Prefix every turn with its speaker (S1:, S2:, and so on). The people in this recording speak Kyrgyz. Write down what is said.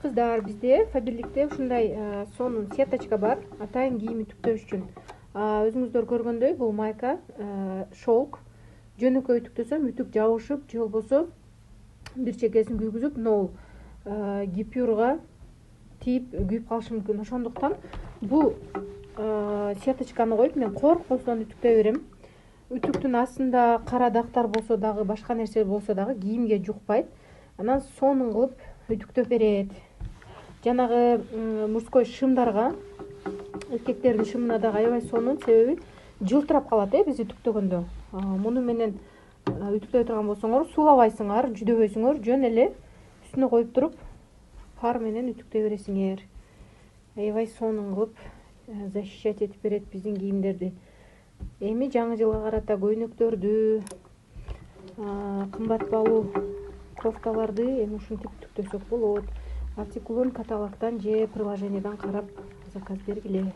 S1: Кыздар, бизде Фаберликте ушундай сонун сеточка бар, атайын кийим үтүктөөш үчүн. Өзүңүздөр көргөндөй, бул майка шелк. Жөнөкөй үтүктөсөм үтүк жабышып, же болбосо бир чекесин күйгүзүп, нол гипюрга тийип күйүп калышы мүмкүн. Ошондуктан бул сеточканы коюп мен коркпостон үтүктөй берем. Үтүктүн астында кара дактар болсо дагы, башка нерсе болсо дагы кийимге жукпайт. Анан сонун кылып үтүктөп берет. Жанагы мужской шымдарга, эркектердин шымына дагы аябай сонун, себеби жылтырап калат биз үтүктөгөндө. Муну менен үтүктөй турган болсоңор, суулабайсыңар, жүдөбөйсүңөр, жөн эле үстүнө коюп туруп пар менен үтүктөй бересиңер. Аябай сонун кылып защищать этип берет биздин кийимдерди. Эми жаңы жылга карата көйнөктөрдү, кымбат баалуу кофталарды эми ушинтип үтүктөсөк болот. Артикулун каталогдон же приложениеден карап заказ бергиле.